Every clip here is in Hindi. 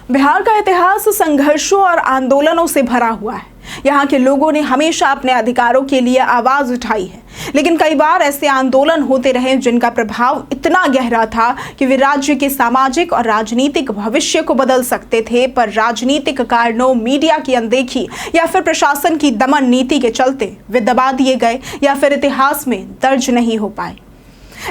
बिहार का इतिहास संघर्षों और आंदोलनों से भरा हुआ है। यहाँ के लोगों ने हमेशा अपने अधिकारों के लिए आवाज उठाई है, लेकिन कई बार ऐसे आंदोलन होते रहे जिनका प्रभाव इतना गहरा था कि वे राज्य के सामाजिक और राजनीतिक भविष्य को बदल सकते थे। पर राजनीतिक कारणों, मीडिया की अनदेखी या फिर प्रशासन की दमन नीति के चलते वे दबा दिए गए या फिर इतिहास में दर्ज नहीं हो पाए।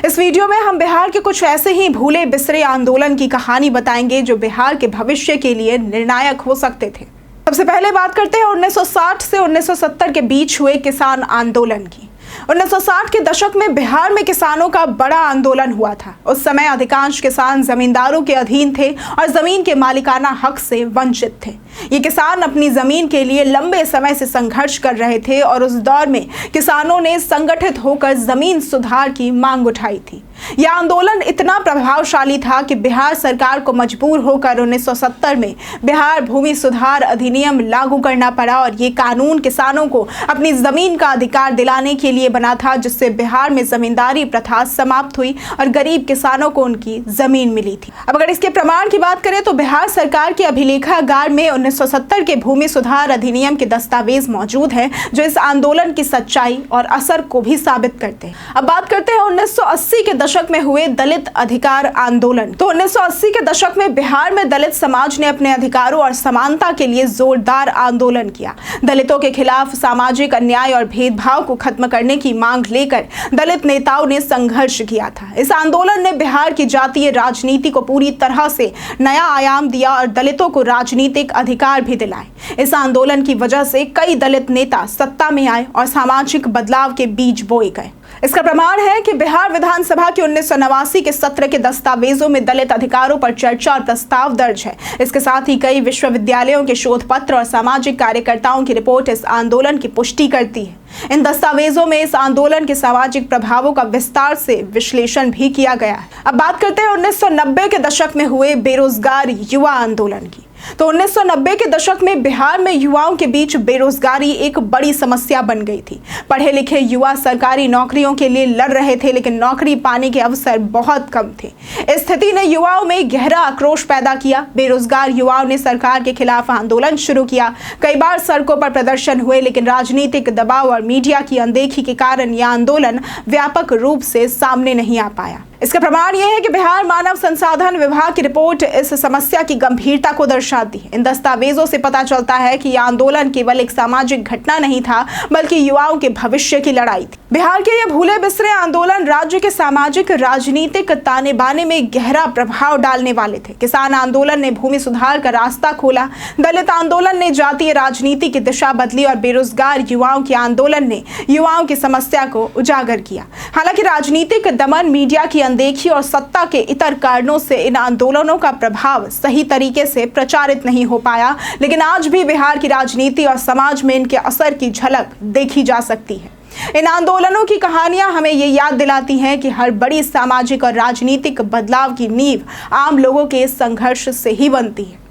इस वीडियो में हम बिहार के कुछ ऐसे ही भूले बिसरे आंदोलन की कहानी बताएंगे जो बिहार के भविष्य के लिए निर्णायक हो सकते थे। सबसे पहले बात करते हैं 1960 से 1970 के बीच हुए किसान आंदोलन की। 1960 के दशक में बिहार में किसानों का बड़ा आंदोलन हुआ था। उस समय अधिकांश किसान जमींदारों के अधीन थे और जमीन के मालिकाना हक से वंचित थे। ये किसान अपनी जमीन के लिए लंबे समय से संघर्ष कर रहे थे और उस दौर में किसानों ने संगठित होकर जमीन सुधार की मांग उठाई थी। यह आंदोलन इतना प्रभावशाली था कि बिहार सरकार को मजबूर होकर 1970 में बिहार भूमि सुधार अधिनियम लागू करना पड़ा और ये कानून किसानों को अपनी जमीन का अधिकार दिलाने के लिए बना था, जिससे बिहार में जमींदारी प्रथा समाप्त हुई और गरीब किसानों को उनकी जमीन मिली थी। अब अगर इसके प्रमाण की बात करें तो बिहार सरकार के अभिलेखागार में 1970 के भूमि सुधार अधिनियम के दस्तावेज मौजूद हैं जो इस आंदोलन की सच्चाई और असर को भी साबित करते हैं। अब बात करते हैं 1980 के दशक में हुए दलित अधिकार आंदोलन। तो 1980 के दशक में बिहार में दलित समाज ने अपने अधिकारों और समानता के लिए जोरदार आंदोलन किया। दलितों के खिलाफ सामाजिक अन्याय और भेदभाव को खत्म करने की मांग लेकर दलित नेताओं ने संघर्ष किया था। इस आंदोलन ने बिहार की जातीय राजनीति को पूरी तरह से नया आयाम दिया और दलितों को राजनीतिक अधिकार भी दिलाए। इस आंदोलन की वजह से कई दलित नेता सत्ता में आए और सामाजिक बदलाव के बीज बोए गए। इसका प्रमाण है कि बिहार विधानसभा के 1989 के सत्र के दस्तावेजों में दलित अधिकारों पर चर्चा और प्रस्ताव दर्ज है। इसके साथ ही कई विश्वविद्यालयों के शोध पत्र और सामाजिक कार्यकर्ताओं की रिपोर्ट इस आंदोलन की पुष्टि करती है। इन दस्तावेजों में इस आंदोलन के सामाजिक प्रभावों का विस्तार से विश्लेषण भी किया गया है। अब बात करते हैं 1990 के दशक में हुए बेरोजगार युवा आंदोलन की। तो 1990 के दशक में बिहार में युवाओं के बीच बेरोजगारी एक बड़ी समस्या बन गई थी। पढ़े लिखे युवा सरकारी नौकरियों के लिए लड़ रहे थे, लेकिन नौकरी पाने के अवसर बहुत कम थे। इस स्थिति ने युवाओं में गहरा आक्रोश पैदा किया। बेरोजगार युवाओं ने सरकार के खिलाफ आंदोलन शुरू किया। कई बार सड़कों पर प्रदर्शन हुए, लेकिन राजनीतिक दबाव और मीडिया की अनदेखी के कारण यह आंदोलन व्यापक रूप से सामने नहीं आ पाया। इसका प्रमाण यह है कि बिहार मानव संसाधन विभाग की रिपोर्ट इस समस्या की गंभीरता को दर्शाती है। इन दस्तावेजों से पता चलता है कि यह आंदोलन केवल एक सामाजिक घटना नहीं था, बल्कि युवाओं के भविष्य की लड़ाई थी। बिहार के ये भूले बिसरे आंदोलन राज्य के सामाजिक राजनीतिक ताने बाने में गहरा प्रभाव डालने वाले थे। किसान आंदोलन ने भूमि सुधार का रास्ता खोला, दलित आंदोलन ने जातीय राजनीति की दिशा बदली और बेरोजगार युवाओं के आंदोलन ने युवाओं की समस्या को उजागर किया। हालांकि राजनीतिक दमन, मीडिया की अनदेखी और सत्ता के इतर कारणों से इन आंदोलनों का प्रभाव सही तरीके से प्रचारित नहीं हो पाया, लेकिन आज भी बिहार की राजनीति और समाज में इनके असर की झलक देखी जा सकती है। इन आंदोलनों की कहानियां हमें ये याद दिलाती हैं कि हर बड़ी सामाजिक और राजनीतिक बदलाव की नींव आम लोगों के संघर्ष से ही बनती है।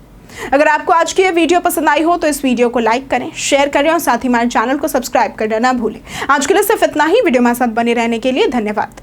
अगर आपको आज की ये वीडियो पसंद आई हो तो इस वीडियो को लाइक करें, शेयर करें और साथ ही हमारे चैनल को सब्सक्राइब करना ना भूलें। आज के लिए सिर्फ इतना ही। वीडियो हमारे साथ बने रहने के लिए धन्यवाद।